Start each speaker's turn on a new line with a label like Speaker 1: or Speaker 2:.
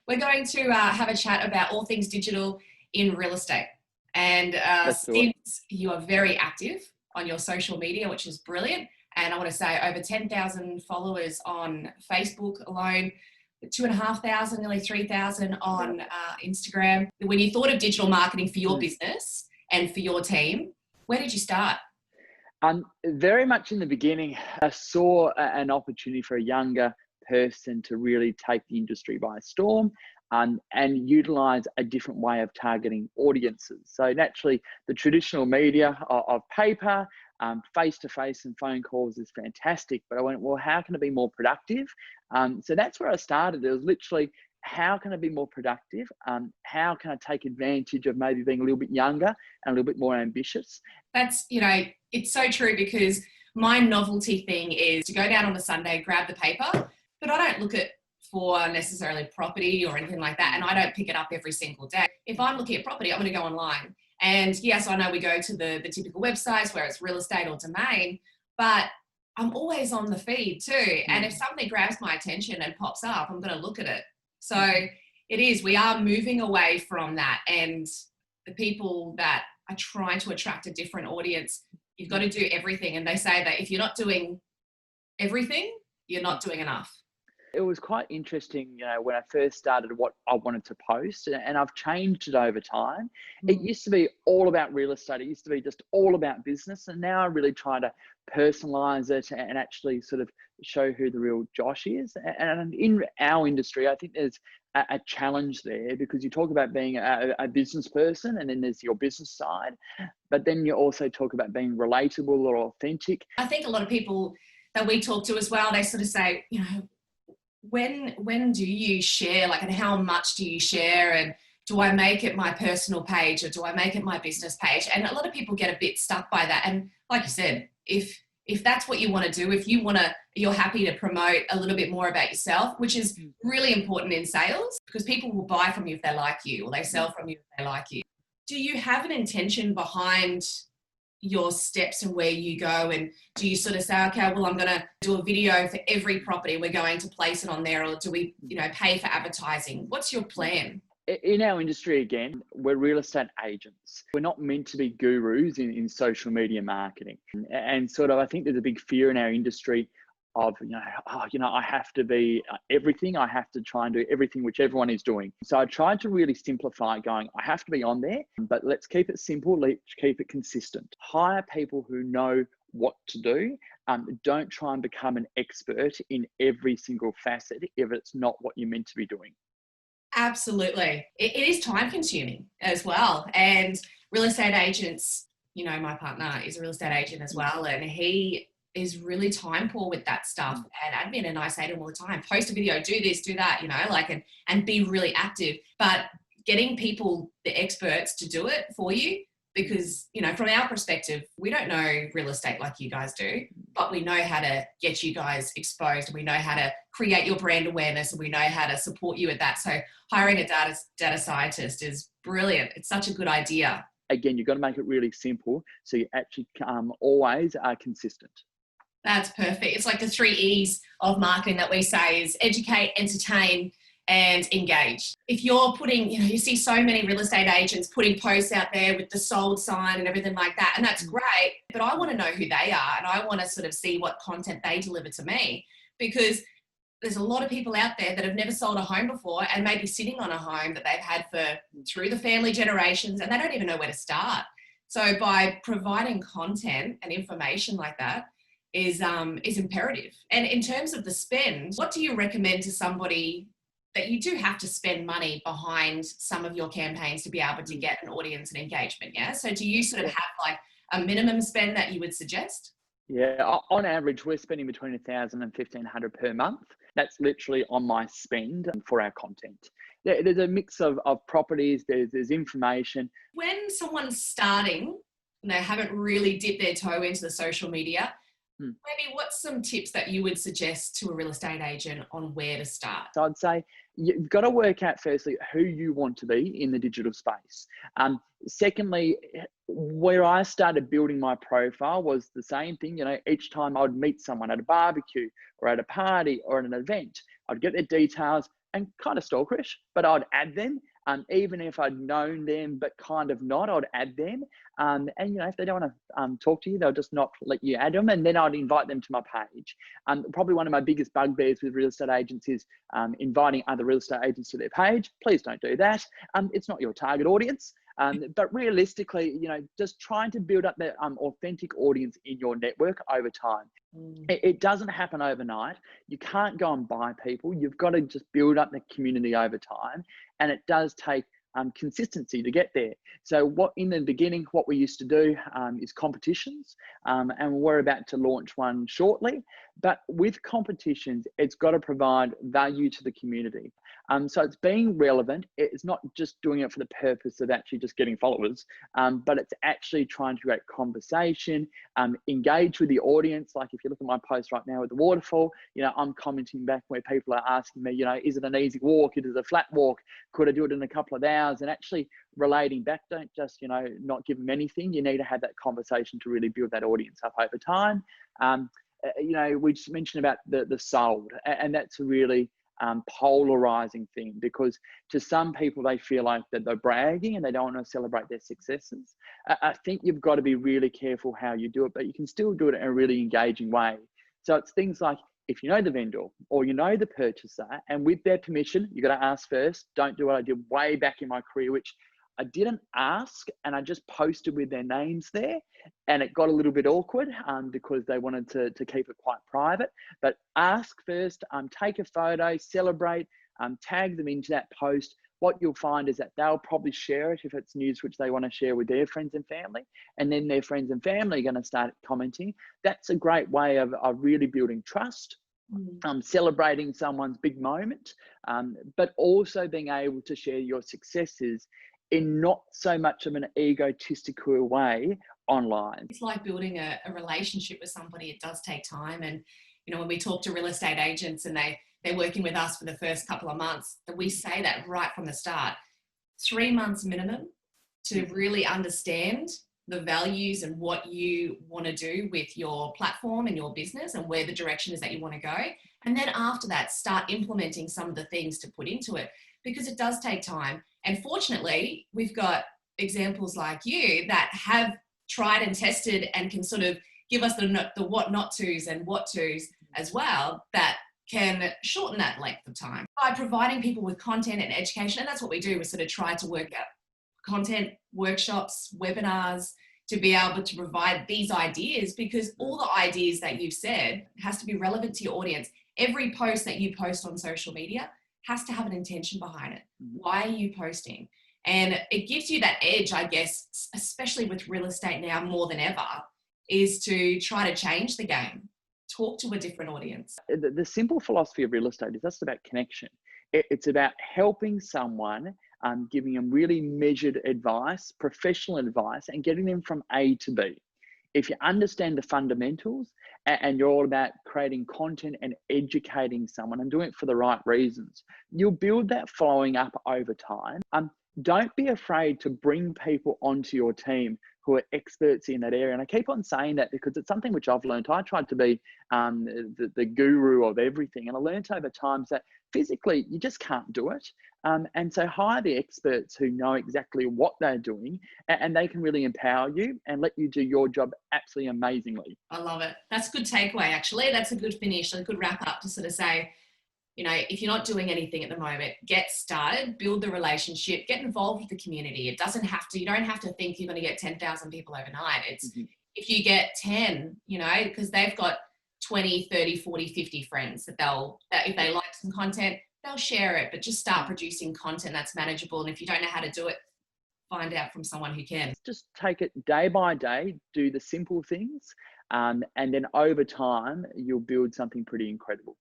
Speaker 1: We're going to have a chat about all things digital in real estate. And
Speaker 2: Let's do it.
Speaker 1: since you are very active on your social media, which is brilliant, and I want to say over 10,000 followers on Facebook alone, 2,500, nearly 3,000 on Instagram. When you thought of digital marketing for your business and for your team, where did you start?
Speaker 2: Very much in the beginning, I saw an opportunity for a younger person to really take the industry by storm and utilize a different way of targeting audiences. So naturally, the traditional media of paper, face-to-face and phone calls is fantastic, but I went, well, how can I be more productive? So that's where I started. It was literally, how can I be more productive? How can I take advantage of maybe being a little bit younger and a little bit more ambitious?
Speaker 1: That's, it's so true, because my novelty thing is to go down on a Sunday, grab the paper, but I don't look at for necessarily property or anything like that. And I don't pick it up every single day. If I'm looking at property, I'm going to go online. And yes, I know we go to the typical websites where it's real estate or domain, but I'm always on the feed too. And if something grabs my attention and pops up, I'm going to look at it. So we are moving away from that. And the people that are trying to attract a different audience, you've got to do everything. And they say that if you're not doing everything, you're not doing enough.
Speaker 2: It was quite interesting, when I first started what I wanted to post, and I've changed it over time. It used to be all about real estate. It used to be just all about business. And now I really try to personalize it and actually sort of show who the real Josh is. And in our industry, I think there's a challenge there, because you talk about being a business person, and then there's your business side, but then you also talk about being relatable or authentic.
Speaker 1: I think a lot of people that we talk to as well, they sort of say, when do you share, and how much do you share, and do I make it my personal page or do I make it my business page? And a lot of people get a bit stuck by that. And like you said, if that's what you want to do, if you're happy to promote a little bit more about yourself, which is really important in sales, because people will buy from you if they like you, or they sell from you if they like you. Do you have an intention behind your steps and where you go? And do you sort of say, okay, well, I'm going to do a video for every property, we're going to place it on there, or do we, pay for advertising? What's your plan?
Speaker 2: In our industry, again, we're real estate agents. We're not meant to be gurus in social media marketing. And sort of, I think there's a big fear in our industry of, I have to be everything. I have to try and do everything which everyone is doing. So I tried to really simplify, going, I have to be on there, but let's keep it simple. Let's keep it consistent. Hire people who know what to do. Don't try and become an expert in every single facet if it's not what you're meant to be doing.
Speaker 1: Absolutely. It is time consuming as well. And real estate agents, my partner is a real estate agent as well, and he is really time poor with that stuff and admin. And I say to him all the time, post a video, do this, do that, and be really active. But getting people, the experts, to do it for you, because, from our perspective, we don't know real estate like you guys do, but we know how to get you guys exposed, and we know how to create your brand awareness, and we know how to support you at that. So hiring a data scientist is brilliant. It's such a good idea.
Speaker 2: Again, you've got to make it really simple, so you actually always are consistent.
Speaker 1: That's perfect. It's like the 3 E's of marketing that we say is educate, entertain, and engage. If you're putting, you see so many real estate agents putting posts out there with the sold sign and everything like that, and that's great, but I want to know who they are, and I want to sort of see what content they deliver to me, because there's a lot of people out there that have never sold a home before and maybe sitting on a home that they've had through the family generations, and they don't even know where to start. So by providing content and information like that is imperative. And in terms of the spend, what do you recommend to somebody that you do have to spend money behind some of your campaigns to be able to get an audience and engagement? Yeah. So do you sort of have a minimum spend that you would suggest?
Speaker 2: Yeah, on average, we're spending between 1,000 and 1,500 per month. That's literally on my spend for our content. There's a mix of properties, there's information.
Speaker 1: When someone's starting and they haven't really dipped their toe into the social media, maybe what's some tips that you would suggest to a real estate agent on where to start?
Speaker 2: So I'd say you've got to work out firstly who you want to be in the digital space. Secondly, where I started building my profile was the same thing. Each time I would meet someone at a barbecue or at a party or at an event, I'd get their details, and kind of stalkerish, but I'd add them. Even if I'd known them, but kind of not, I'd add them. And if they don't want to talk to you, they'll just not let you add them. And then I'd invite them to my page. Probably one of my biggest bugbears with real estate agents is inviting other real estate agents to their page. Please don't do that. It's not your target audience. But realistically, just trying to build up that authentic audience in your network over time. It doesn't happen overnight. You can't go and buy people. You've got to just build up the community over time. And it does take consistency to get there. So in the beginning, what we used to do is competitions, and we're about to launch one shortly. But with competitions, it's got to provide value to the community. So it's being relevant. It's not just doing it for the purpose of actually just getting followers, but it's actually trying to create conversation, engage with the audience. Like if you look at my post right now with the waterfall, I'm commenting back where people are asking me, is it an easy walk? Is it a flat walk? Could I do it in a couple of hours? And actually relating back, don't just, not give them anything. You need to have that conversation to really build that audience up over time. We just mentioned about the sold, and that's a really polarizing thing, because to some people they feel like that they're bragging and they don't want to celebrate their successes. I think you've got to be really careful how you do it, but you can still do it in a really engaging way. So it's things like, if you know the vendor or the purchaser, and with their permission, you got to ask first. Don't do what I did way back in my career, which I didn't ask, and I just posted with their names there, and it got a little bit awkward because they wanted to keep it quite private. But ask first, take a photo, celebrate, tag them into that post. What you'll find is that they'll probably share it if it's news which they want to share with their friends and family, and then their friends and family are going to start commenting. That's a great way of really building trust. Celebrating someone's big moment, but also being able to share your successes in not so much of an egotistical way online.
Speaker 1: It's like building a relationship with somebody. It does take time. And, when we talk to real estate agents and they're working with us for the first couple of months, that we say that right from the start, 3 months minimum to really understand the values and what you want to do with your platform and your business and where the direction is that you want to go. And then after that, start implementing some of the things to put into it, because it does take time. And fortunately, we've got examples like you that have tried and tested and can sort of give us the what not tos and what tos as well, that can shorten that length of time by providing people with content and education. And that's what we do. We sort of try to work out content, workshops, webinars, to be able to provide these ideas, because all the ideas that you've said has to be relevant to your audience. Every post that you post on social media has to have an intention behind it. Why are you posting? And it gives you that edge, I guess, especially with real estate now more than ever, is to try to change the game. Talk to a different audience.
Speaker 2: The simple philosophy of real estate is just about connection. It's about helping someone, giving them really measured advice, professional advice, and getting them from A to B. If you understand the fundamentals and you're all about creating content and educating someone and doing it for the right reasons, you'll build that following up over time. Don't be afraid to bring people onto your team who are experts in that area. And I keep on saying that because it's something which I've learned. I tried to be the guru of everything, and I learned over time that physically you just can't do it. And so hire the experts who know exactly what they're doing, and they can really empower you and let you do your job absolutely amazingly.
Speaker 1: I love it. That's a good takeaway, actually. That's a good finish, a good wrap up to sort of say, if you're not doing anything at the moment, get started, build the relationship, get involved with the community. You don't have to think you're going to get 10,000 people overnight. It's if you get 10, because they've got 20, 30, 40, 50 friends that if they like some content, they'll share it, but just start producing content that's manageable. And if you don't know how to do it, find out from someone who can.
Speaker 2: Just take it day by day, do the simple things, and then over time, you'll build something pretty incredible.